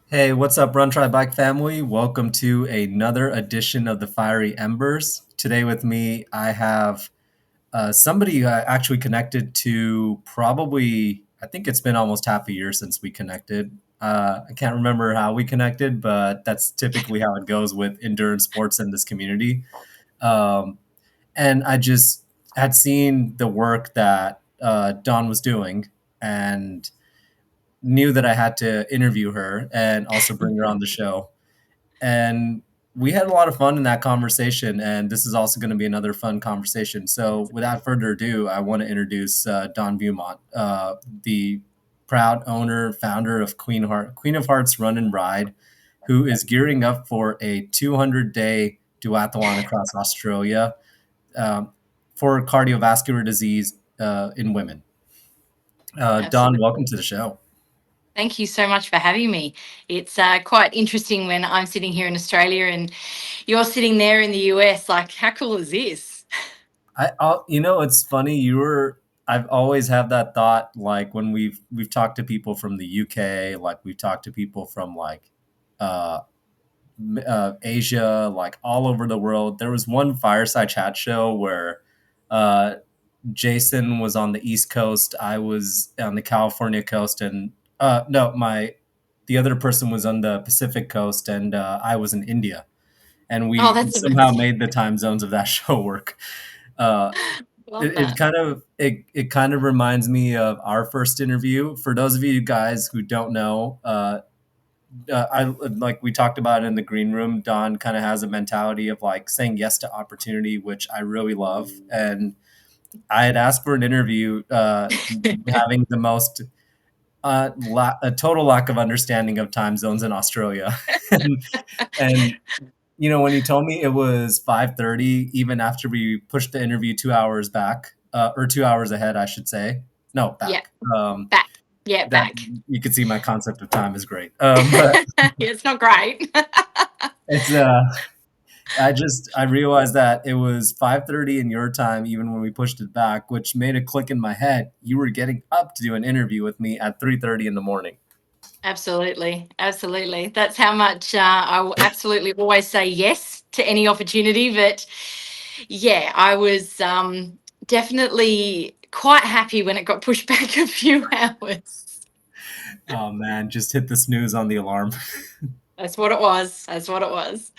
Hey, what's up, Run Try Bike family? Welcome to another edition of the Fiery Embers. Today with me, I have somebody who I actually connected to probably, I think it's been almost half a year since we connected. I can't remember how we connected, but that's typically how it goes with endurance sports in this community. Um, and I just had seen the work that Dawn was doing and knew that I had to interview her and also bring her on the show. And we had a lot of fun in that conversation, and this is also going to be another fun conversation. So, without further ado, I want to introduce Don Beaumont, the proud owner, founder of Queen of Hearts Run and Ride, who is gearing up for a 200-day duathlon across Australia um, for cardiovascular disease in women. Don, welcome Absolutely. to the show. Thank you so much for having me. It's quite interesting when I'm sitting here in Australia and you're sitting there in the US. Like, how cool is this? It's funny. I've always had that thought. Like when we've talked to people from the UK, like we've talked to people from like uh, Asia, like all over the world. There was one fireside chat show where uh, Jason was on the East Coast, I was on the California coast, and no, my the other person was on the Pacific coast, and I was in India, and Oh, we that's somehow amazing. made the time zones of that show work. Uh, Love it that. kind of it kind of reminds me of our first interview. For those of you guys who don't know, I like we talked about it in the green room. Don kind of has a mentality of like saying yes to opportunity, which I really love. And I had asked for an interview, having the most a total lack of understanding of time zones in Australia, and and when you told me it was 5:30, even after we pushed the interview 2 hours back, or 2 hours ahead, I should say. No, Yeah, back. back. Yeah, That back. you could see my concept of time is great. But Yeah, it's not great. it's I realized that it was 5:30 in your time, even when we pushed it back, which made a click in my head. You were getting up to do an interview with me at 3:30 in the morning. Absolutely. Absolutely. That's how much I will absolutely always say yes to any opportunity. But yeah, I was definitely quite happy when it got pushed back a few hours. Oh man, just hit the snooze on the alarm. That's what it was. That's what it was.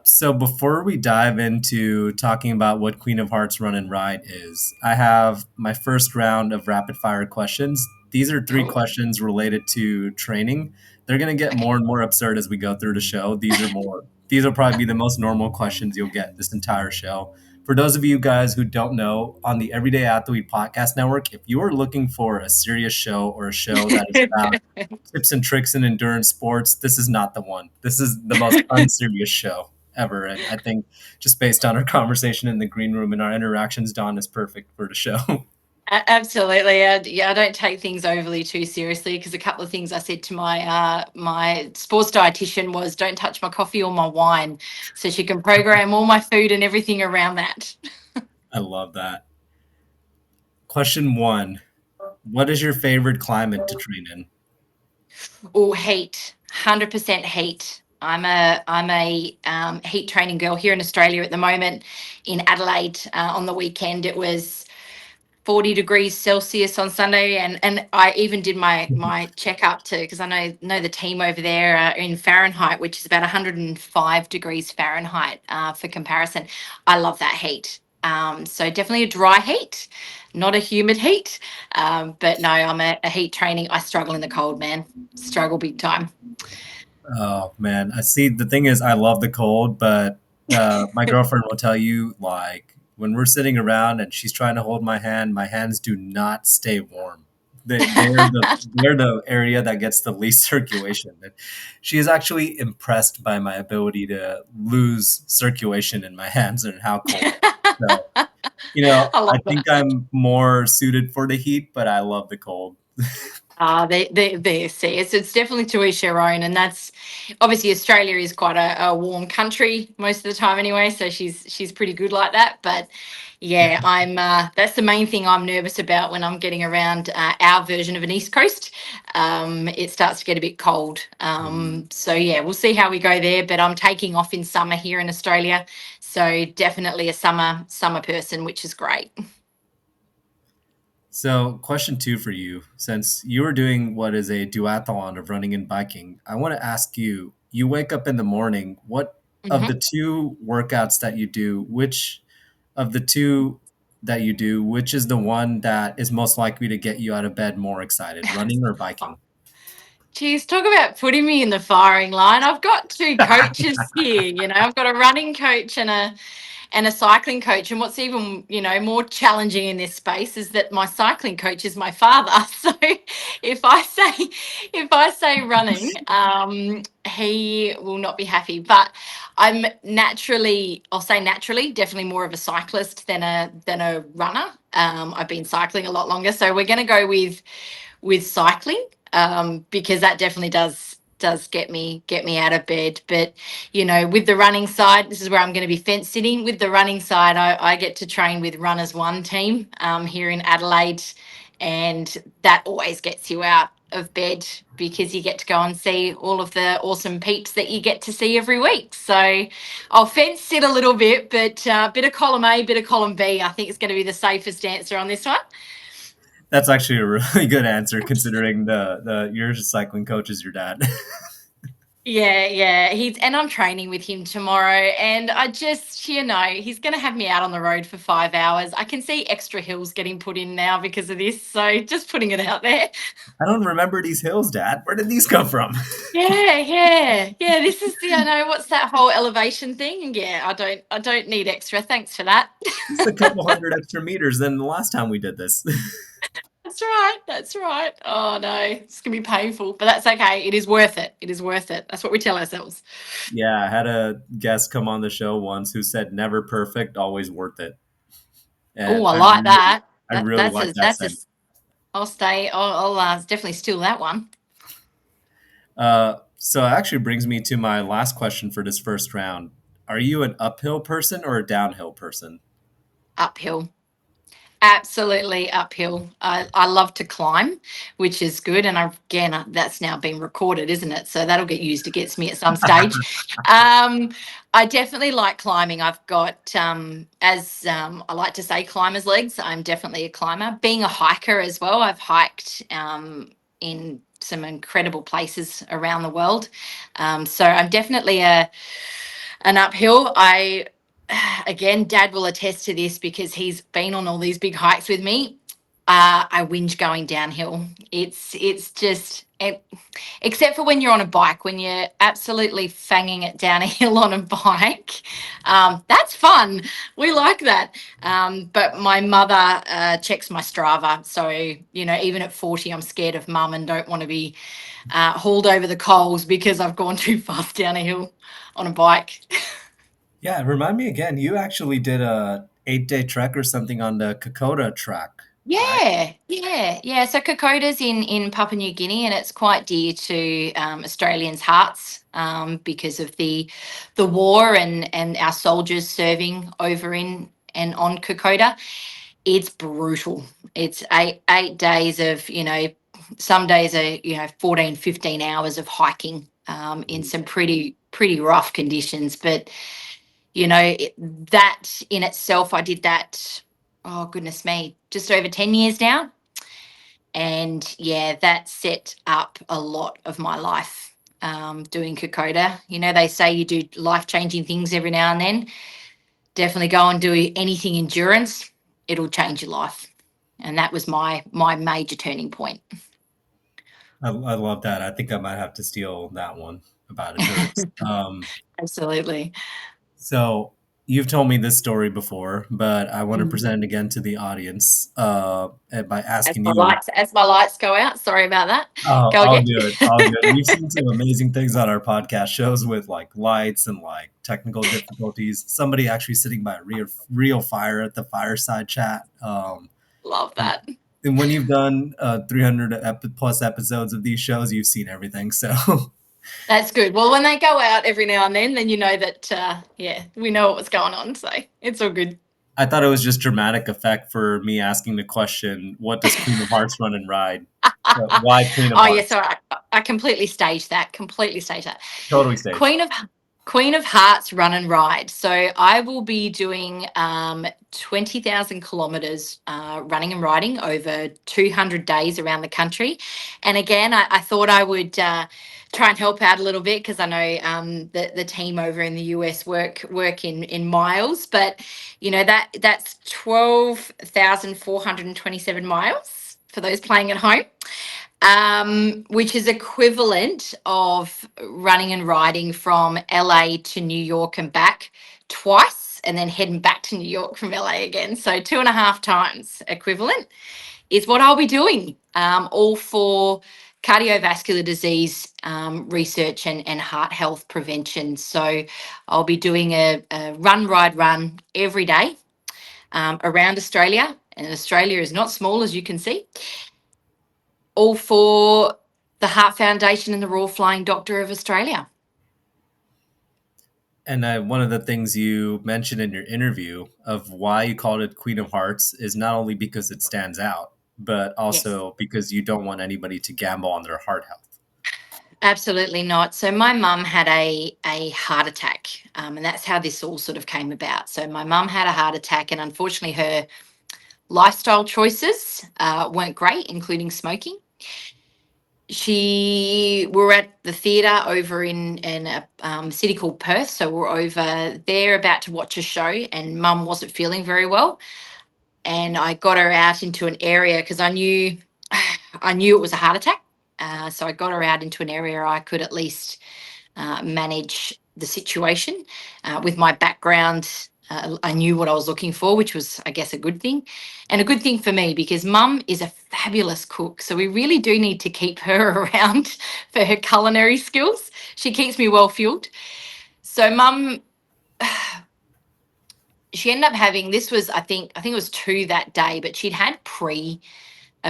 So before we dive into talking about what Queen of Hearts Run and Ride is, I have my first round of rapid fire questions. These are three Cool. questions related to training. They're going to get Okay. more and more absurd as we go through the show. These will probably be the most normal questions you'll get this entire show. For those of you guys who don't know, on the Everyday Athlete Podcast Network, if you are looking for a serious show or a show that is about tips and tricks in endurance sports, this is not the one. This is the most unserious show ever. And I think just based on our conversation in the green room and our interactions, Don is perfect for the show. Absolutely. Yeah, I don't take things overly too seriously because a couple of things I said to my sports dietitian was don't touch my coffee or my wine, so she can program all my food and everything around that. I love that. Question one. What is your favorite climate to train in? Oh, heat, 100% heat. I'm a heat training girl here in Australia at the moment. In Adelaide, on the weekend, it was 40 degrees Celsius on Sunday, and I even did my checkup to because I know the team over there in Fahrenheit, which is about 105 degrees Fahrenheit for comparison. I love that heat. So definitely a dry heat, not a humid heat. But no, I'm a heat training. I struggle in the cold, man. Struggle big time. Oh man, I see. The thing is, I love the cold, but my girlfriend will tell you like when we're sitting around and she's trying to hold my hands do not stay warm. They're the area that gets the least circulation. And she is actually impressed by my ability to lose circulation in my hands and how cold. So I I love think that. I'm more suited for the heat, but I love the cold. They see it's definitely to each their own, and that's obviously Australia is quite a warm country most of the time anyway. So she's pretty good like that. But yeah, I'm that's the main thing I'm nervous about when I'm getting around our version of an East Coast. It starts to get a bit cold. So yeah, we'll see how we go there. But I'm taking off in summer here in Australia, so definitely a summer person, which is great. So, question two for you. Since you are doing what is a duathlon of running and biking, I want to ask you, you wake up in the morning, what of the Mhm. two workouts that you do, which of the two that you do, which is the one that is most likely to get you out of bed more excited, running or biking? Geez, talk about putting me in the firing line. I've got two coaches here. I've got a running coach and a cycling coach. And what's even, more challenging in this space is that my cycling coach is my father. So if I say if I say running, he will not be happy. But I'll say naturally, definitely more of a cyclist than a runner. I've been cycling a lot longer. So we're gonna go with cycling, because that definitely does get me out of bed. But with the running side, this is where I'm going to be fence sitting. With the running side, I get to train with Runners One team here in Adelaide, and that always gets you out of bed because you get to go and see all of the awesome peeps that you get to see every week. So I'll fence sit a little bit, but bit of column A, bit of column B. I think it's going to be the safest answer on this one. That's actually a really good answer considering the your cycling coach is your dad. Yeah, yeah. And I'm training with him tomorrow. And I just, he's going to have me out on the road for 5 hours. I can see extra hills getting put in now because of this. So just putting it out there. I don't remember these hills, Dad. Where did these come from? Yeah, yeah, yeah. This is what's that whole elevation thing? And yeah, I don't need extra. Thanks for that. Just a couple hundred extra meters than the last time we did this. That's right. That's right. Oh no, it's gonna be painful, but that's okay. It is worth it. It is worth it. That's what we tell ourselves. Yeah, I had a guest come on the show once who said never perfect, always worth it. Oh, And I like that. I really like that That's a. saying. I'll stay. I'll definitely steal that one. So it actually brings me to my last question for this first round. Are you an uphill person or a downhill person? Uphill. Absolutely uphill. I love to climb, which is good. And again, that's now been recorded, isn't it? So that'll get used against me at some stage. I definitely like climbing. I've got, as I like to say, climber's legs. I'm definitely a climber. Being a hiker as well, I've hiked in some incredible places around the world. So I'm definitely an uphill. Again, Dad will attest to this because he's been on all these big hikes with me. I whinge going downhill. It's just except for when you're on a bike, when you're absolutely fanging it down a hill on a bike. That's fun. We like that. But my mother checks my Strava, so even at 40, I'm scared of mum and don't want to be hauled over the coals because I've gone too fast down a hill on a bike. Yeah, remind me again. You actually did a 8-day trek or something on the Kokoda track, right? Yeah, yeah, yeah. So Kokoda's in Papua New Guinea, and it's quite dear to Australians' hearts because of the war and our soldiers serving over in and on Kokoda. It's brutal. It's eight days of some days are 14, 15 hours of hiking in some pretty rough conditions, but that in itself, I did that, oh, goodness me, just over 10 years now. And yeah, that set up a lot of my life doing Kokoda. They say you do life changing things every now and then. Definitely go and do anything endurance, it'll change your life. And that was my major turning point. I love that. I think I might have to steal that one about endurance. Absolutely. So you've told me this story before, but I want to Mhm. present it again to the audience and by As asking my you. lights as my lights go out, sorry about that. Oh, Go all again. good, all good. We've seen some amazing things on our podcast shows with like lights and like technical difficulties. Somebody actually sitting by a real fire at the fireside chat. Love that. And when you've done 300 plus episodes of these shows, you've seen everything. So That's good. Well, when they go out every now and then you know that, yeah, we know what's going on. So it's all good. I thought it was just dramatic effect for me asking the question, what does Queen of Hearts run and ride? Why Queen of Oh, yes, Hearts? all right. I completely staged that. Completely staged that. Totally staged. Queen of Queen of Hearts run and ride. So I will be doing 20,000 kilometres running and riding over 200 days around the country. And again, I thought I would try and help out a little bit because I know the team over in the US work in miles, but you know that's 12,427 miles for those playing at home, which is equivalent of running and riding from LA to New York and back twice, and then heading back to New York from LA again. So 2.5 times equivalent is what I'll be doing, all for cardiovascular disease research and heart health prevention. So I'll be doing a run, ride, run every day around Australia. And Australia is not small, as you can see, all for the Heart Foundation and the Royal Flying Doctor of Australia. And one of the things you mentioned in your interview of why you called it Queen of Hearts is not only because it stands out, but Yes, also because you don't want anybody to gamble on their heart health. absolutely not. So my mum had a heart attack, and that's how this all sort of came about. So my mum had a heart attack, and unfortunately, her lifestyle choices weren't great, including smoking. We're at the theatre over in a city called Perth, so we're over there about to watch a show, and mum wasn't feeling very well, and I got her out into an area because I knew it was a heart attack. So I got her out into an area I could at least manage the situation. With my background, I knew what I was looking for, which was, I guess, a good thing. And a good thing for me because mum is a fabulous cook. So we really do need to keep her around for her culinary skills. She keeps me well fueled. So mum, she ended up having, this was, I think it was two that day, but she'd had a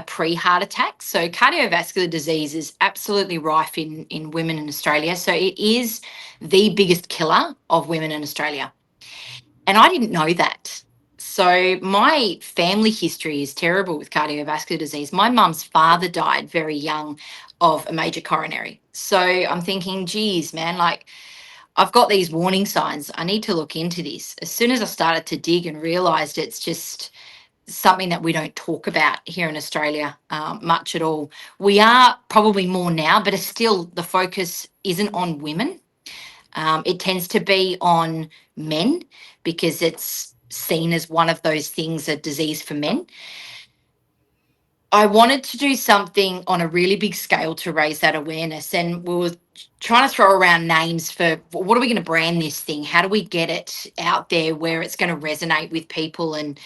pre-heart attack. So cardiovascular disease is absolutely rife in women in Australia. So it is the biggest killer of women in Australia. And I didn't know that. So my family history is terrible with cardiovascular disease. My mum's father died very young of a major coronary. So I'm thinking, geez, man, like I've got these warning signs. I need to look into this. As soon as I started to dig and realized it's just something that we don't talk about here in Australia much at all. We are probably more now, but it's still the focus isn't on women. It tends to be on men because it's seen as one of those things, a disease for men. I wanted to do something on a really big scale to raise that awareness. And we were trying to throw around names for what are we going to brand this thing? How do we get it out there where it's going to resonate with people? And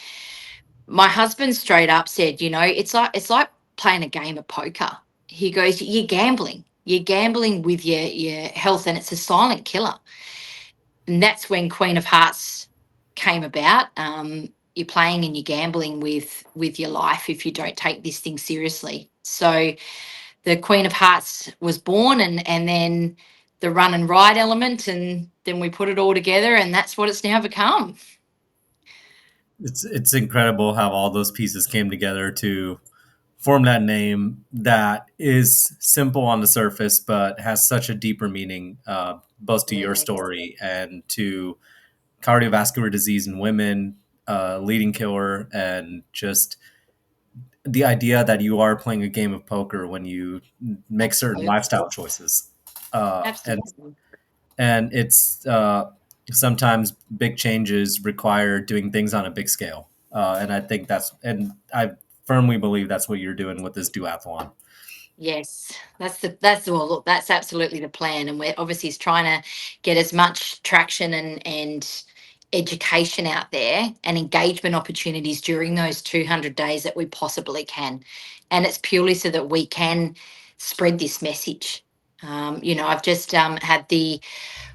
my husband straight up said, it's like playing a game of poker. He goes, you're gambling. You're gambling with your health, and it's a silent killer. And that's when Queen of Hearts came about. You're playing and you're gambling with your life if you don't take this thing seriously. So the Queen of Hearts was born, and then the run and ride element, and then we put it all together, and that's what it's now become. It's incredible how all those pieces came together to form that name that is simple on the surface, but has such a deeper meaning, both to your Yes, story and to cardiovascular disease in women, leading killer, and just the idea that you are playing a game of poker when you make certain absolutely. lifestyle choices. Uh, and Absolutely. and it's sometimes big changes require doing things on a big scale. And I think and I firmly believe that's what you're doing with this duathlon. Yes, well, look, that's absolutely the plan, and we're obviously is trying to get as much traction and education out there and engagement opportunities during those 200 days that we possibly can, and it's purely so that we can spread this message. I've just had the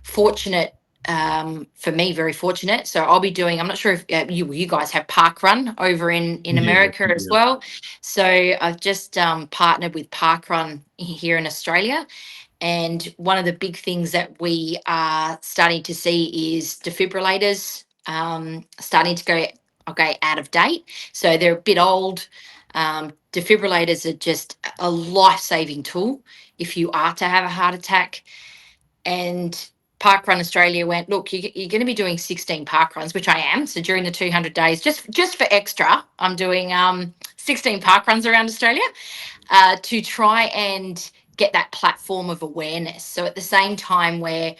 fortunate for me, very fortunate. So I'll be doing. I'm not sure if you guys have Parkrun over in We do, America we as do. well. So I've just partnered with Parkrun here in Australia, and one of the big things that we are starting to see is defibrillators starting to go okay out of date. So they're a bit old. Defibrillators are just a life-saving tool if you are to have a heart attack. And Parkrun Australia went, look, you're going to be doing 16 park runs, which I am. So during the 200 days, just for extra, I'm doing 16 park runs around Australia to try and get that platform of awareness. So at the same time, we're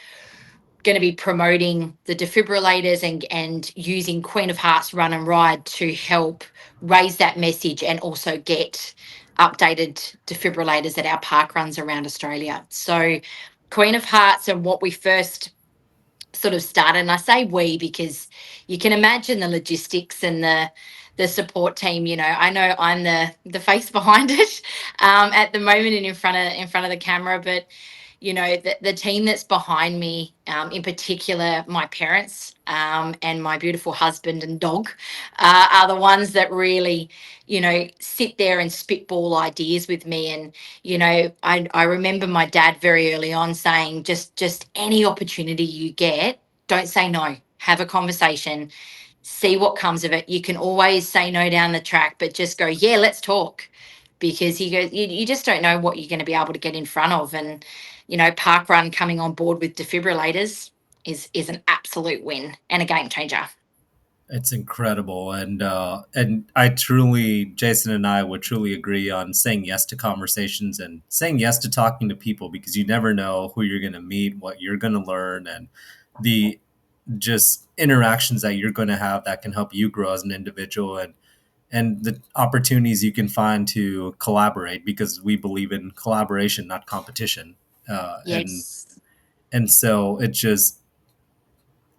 going to be promoting the defibrillators and using Queen of Hearts Run and Ride to help raise that message and also get updated defibrillators at our park runs around Australia. So Queen of Hearts and what we first sort of started, and I say we because you can imagine the logistics and the support team. You know, I know I'm the face behind it at the moment and in front of the camera, but you know the team that's behind me, in particular my parents and my beautiful husband and dog, are the ones that really, you know, sit there and spitball ideas with me. And you know, I remember my dad very early on saying, just any opportunity you get, don't say no, have a conversation, see what comes of it. You can always say no down the track, but just go, yeah, let's talk. Because he goes, you just don't know what you're going to be able to get in front of. And, you know, Parkrun coming on board with defibrillators is an absolute win and a game changer. It's incredible, and I truly, Jason and I would truly agree on saying yes to conversations and saying yes to talking to people because you never know who you're going to meet, what you're going to learn, and the just interactions that you're going to have that can help you grow as an individual, and the opportunities you can find to collaborate because we believe in collaboration, not competition, uh, and Yes. and so it just,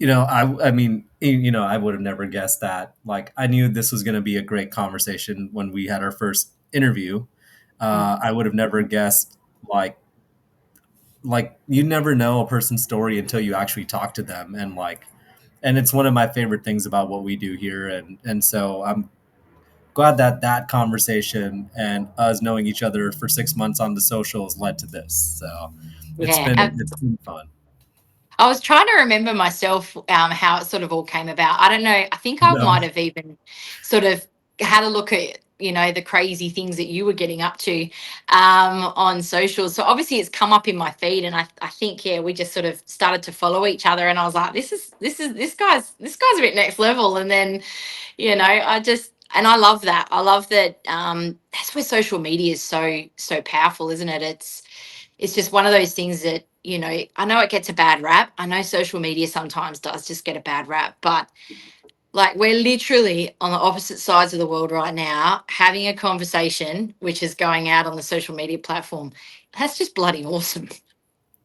I mean, I would have never guessed that. Like, I knew this was going to be a great conversation when we had our first interview. Mm. I would have never guessed, like you never know a person's story until you actually talk to them, and it's one of my favorite things about what we do here, and so I'm glad that that conversation and us knowing each other for 6 months on the socials led to this. So Yeah. it's been fun. I was trying to remember myself how it sort of all came about. I don't know. I think I No, might have even sort of had a look at, you know, the crazy things that you were getting up to on socials. So obviously it's come up in my feed, and I think yeah, we just sort of started to follow each other, and I was like, this guy's a bit next level. And then you know, and I love that. I love that. That's where social media is so powerful, isn't it? It's just one of those things that, you know, I know it gets a bad rap. I know social media sometimes does just get a bad rap, but like we're literally on the opposite sides of the world right now having a conversation which is going out on the social media platform. That's just bloody awesome.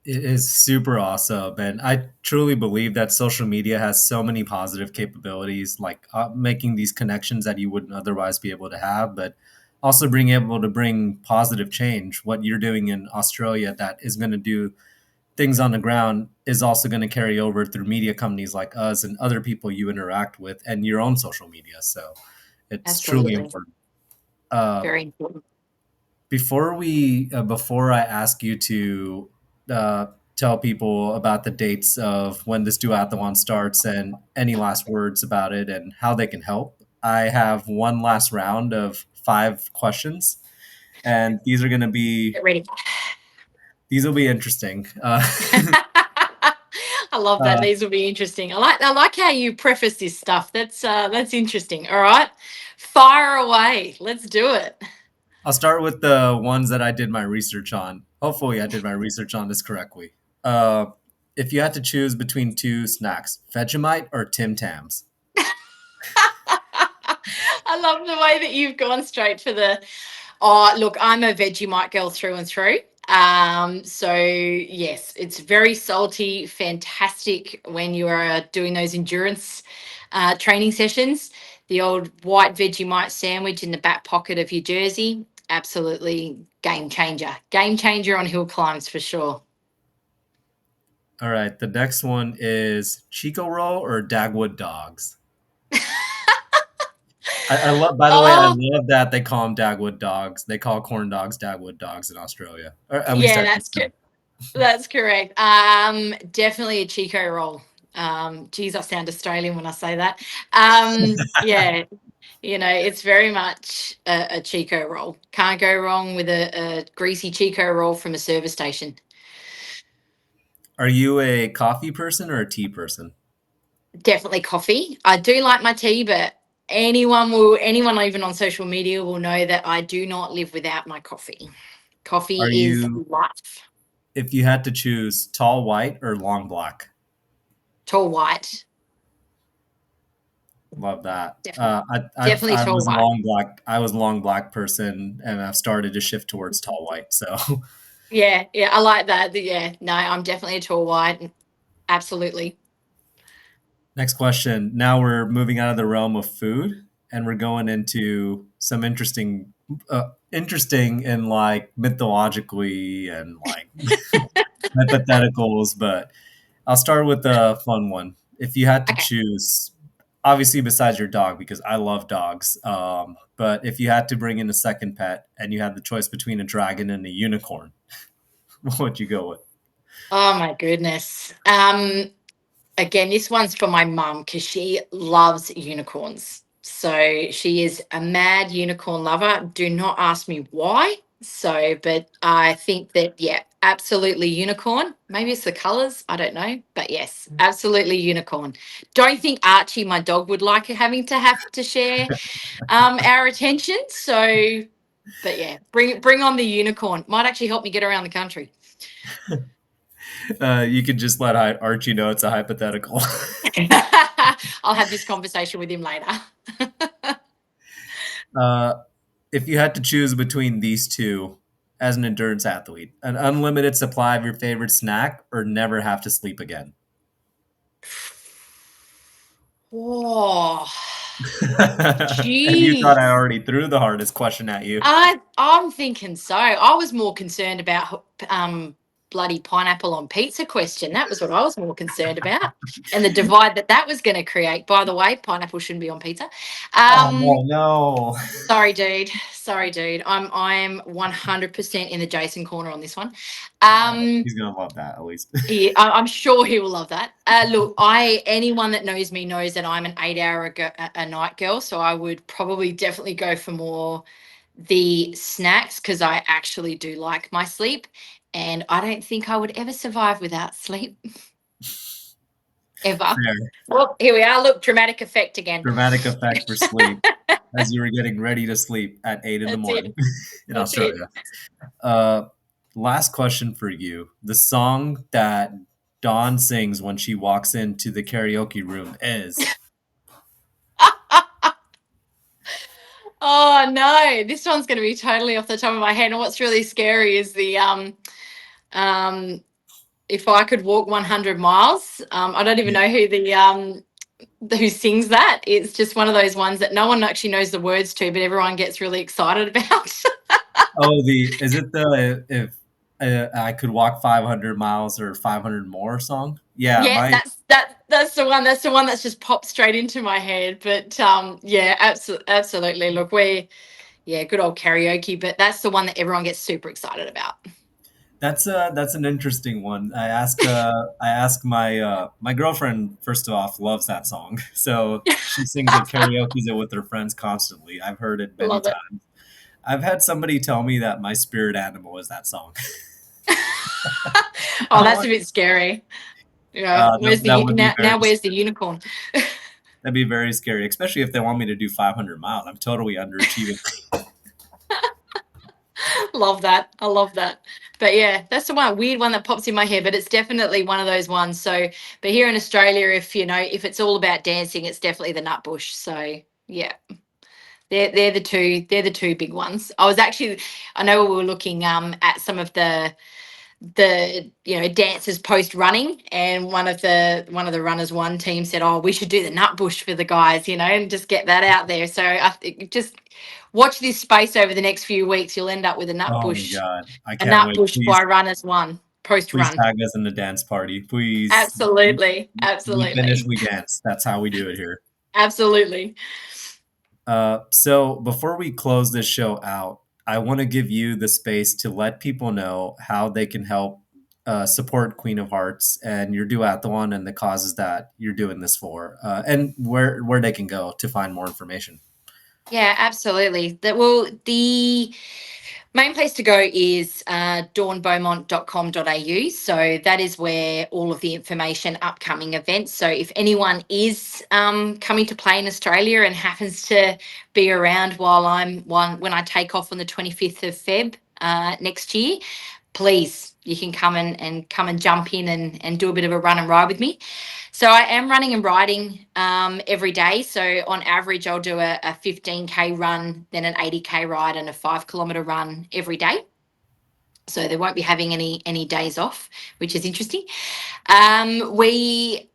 it is super awesome. And I truly believe that social media has so many positive capabilities, like making these connections that you wouldn't otherwise be able to have, but also being able to bring positive change. What you're doing in Australia that is going to do things on the ground is also going to carry over through media companies like us and other people you interact with and your own social media. So it's truly Absolutely. important. Uh, Very important. before I ask you to uh, tell people about the dates of when this duathlon starts and any last words about it and how they can help, I have one last round of 5 questions, and Get ready. these will be interesting. I love that. Uh, These will be interesting. I like how you preface this stuff. That's interesting. All right. Fire away. Let's do it. I'll start with the ones that I did my research on. Hopefully, I did my research on this correctly. Uh, if you had to choose between two snacks, Vegemite or Tim Tams? I love the way that you've gone straight for the. Oh, look, I'm a Vegemite girl through and through. So yes, it's very salty, fantastic when you are doing those endurance training sessions. The old white Vegemite sandwich in the back pocket of your jersey, absolutely game changer. Game changer on hill climbs for sure. All right. The next one is Chico Roll or Dagwood Dogs. I love. By the way, I Oh, love that they call them Dagwood Dogs. They call corn dogs Dagwood Dogs in Australia, or at least yeah, I think so. that's correct. Definitely a Chico roll. Geez, I sound Australian when I say that. Yeah, it's very much a Chico roll. Can't go wrong with a greasy Chico roll from a service station. Are you a coffee person or a tea person? Definitely coffee. I do like my tea, but anyone even on social media will know that I do not live without my coffee. Coffee Are is you, life. if you had to choose, tall white or long black? Tall white. Love that. Definitely. Definitely I tall was white. long black. I was long black person, and I've started to shift towards tall white. So, Yeah, yeah, I like that. Yeah, no, I'm definitely a tall white. Absolutely. next question. Now we're moving out of the realm of food, and we're going into some interesting and like mythologically and like hypotheticals. But I'll start with a fun one. If you had to Okay. choose, obviously besides your dog, because I love dogs, but if you had to bring in a second pet and you had the choice between a dragon and a unicorn, what would you go with? Oh my goodness. Again, this one's for my mum because she loves unicorns. So she is a mad unicorn lover. Do not ask me why. So, but I think that, yeah, absolutely unicorn. Maybe it's the colors. I don't know. But yes, absolutely unicorn. Don't think Archie, my dog, would like having to have to share our attention. So, but yeah, bring on the unicorn. Might actually help me get around the country. You could just let Archie know it's a hypothetical. I'll have this conversation with him later. uh, if you had to choose between these two as an endurance athlete, an unlimited supply of your favorite snack or never have to sleep again? Whoa, And you thought I jeez. already threw the hardest question at you. I'm thinking so. I was more concerned about bloody pineapple on pizza question. That was what I was more concerned about, and the divide that was going to create. By the way, pineapple shouldn't be on pizza. Oh Um, no. Sorry, dude. Sorry, dude. I'm 100% in the Jason corner on this one. Oh, Um, he's gonna love that at least. Yeah, I'm sure he will love that. Look, anyone that knows me knows that I'm an 8 hour a night girl, so I would probably definitely go for more the snacks because I actually do like my sleep, and I don't think I would ever survive without sleep ever. Fair. Well, here we are. Look, dramatic effect again. Dramatic effect for sleep as you were getting ready to sleep at 8 in the That's morning it. in That's it. Australia. Uh, last question for you. The song that Dawn sings when she walks into the karaoke room is. Oh no, this one's going to be totally off the top of my head. And what's really scary is the um if I could walk 100 miles. I don't even Yeah. know who sings that. It's just one of those ones that no one actually knows the words to, but everyone gets really excited about. Oh, the is it the if I could walk 500 miles or 500 more song? Yeah, Yeah, my that's the one. That's the one that's just popped straight into my head. But yeah, absolutely. Look, yeah, good old karaoke, but that's the one that everyone gets super excited about. that's an interesting one. I ask my my girlfriend first off loves that song, so she sings it karaoke's it with her friends constantly. I've heard it many Love it. times. I've had somebody tell me that my spirit animal is that song. Oh, that's a bit scary. Yeah, where's That the would be now? Where's the unicorn? that'd be very scary, especially if they want me to do 500 miles. I'm totally underachieving. Love that. I love that. But yeah, that's the one weird one that pops in my head, but it's definitely one of those ones. So, but here in Australia, if it's all about dancing, it's definitely the nut bush. So yeah, they're the two big ones. I know we were looking at some of the dancers post running, and one of the runners one team said, oh, we should do the nut bush for the guys, and just get that out there. So I think just watch this space over the next few weeks. You'll end up with Oh my god, I a can't nut wait! bush Please, by runners one. post Please run. tag us in the dance party. Please. Absolutely. We finish, Absolutely. we dance. That's how we do it here. Absolutely. So before we close this show out, I want to give you the space to let people know how they can help support Queen of Hearts and your duathlon and the causes that you're doing this for, and where they can go to find more information. Yeah, absolutely. The main place to go is dawnbeaumont.com.au. So that is where all of the information, upcoming events. So if anyone is coming to play in Australia and happens to be around when I take off on the 25th of Feb next year, please, you can come and jump in and do a bit of a run and ride with me. So I am running and riding every day. So on average, I'll do a 15K run, then an 80K ride, and a 5 kilometer run every day. So they won't be having any days off, which is interesting. We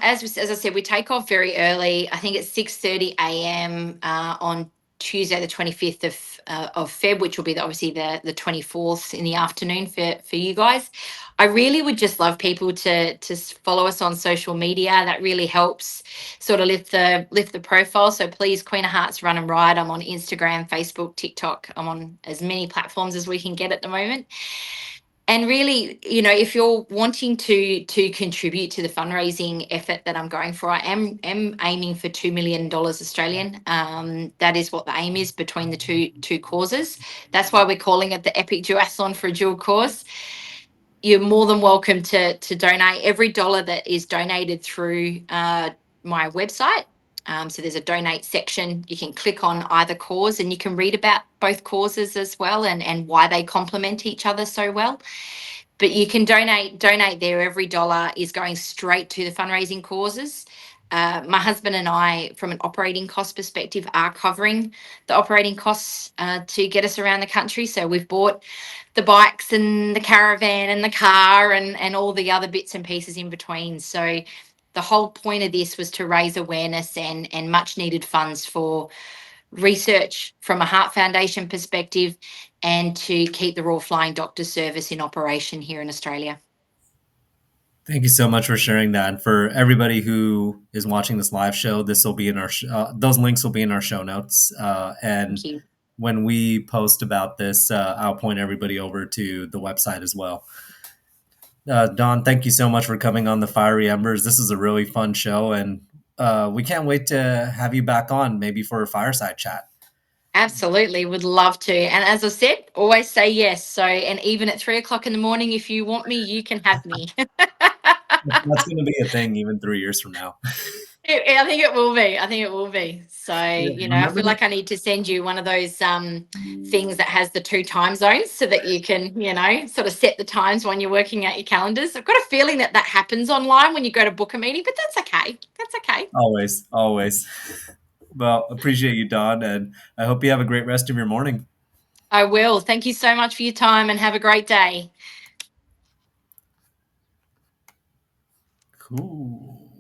as I said, we take off very early. I think it's 6:30 a.m. On Tuesday, the 25th of Feb, which will be obviously the 24th in the afternoon for you guys. I really would just love people to follow us on social media. That really helps sort of lift the profile. So please, Queen of Hearts Run and Ride. I'm on Instagram, Facebook, TikTok. I'm on as many platforms as we can get at the moment. And really, if you're wanting to contribute to the fundraising effort that I'm going for, I am aiming for $2 million Australian. That is what the aim is between the two causes. That's why we're calling it the Epic Duathlon for a dual cause. You're more than welcome to donate. Every dollar that is donated through my website. So there's a donate section. You can click on either cause and you can read about both causes as well and why they complement each other so well. But you can donate there. Every dollar is going straight to the fundraising causes. My husband and I, from an operating cost perspective, are covering the operating costs to get us around the country. So we've bought the bikes and the caravan and the car and all the other bits and pieces in between. So the whole point of this was to raise awareness and much needed funds for research from a Heart Foundation perspective and to keep the Royal Flying Doctor Service in operation here in Australia. Thank you so much for sharing that. And for everybody who is watching this live show, this will be in our those links will be in our show notes. Thank And you. when we post about this, I'll point everybody over to the website as well. Don, thank you so much for coming on the Fiery Embers. This is a really fun show, and we can't wait to have you back on, maybe for a fireside chat. Absolutely, would love to. And as I said, always say yes. So, and even at 3 o'clock in the morning, if you want me, you can have me. That's going to be a thing even 3 years from now. I think it will be. I think it will be. So, Yeah, I remember feel to like I need to send you one of those things that has the two time zones so that you can, sort of set the times when you're working out your calendars. I've got a feeling that happens online when you go to book a meeting, but that's okay. That's okay. always, always. Well, appreciate you, Don, and I hope you have a great rest of your morning. I will. Thank you so much for your time and have a great day. Cool.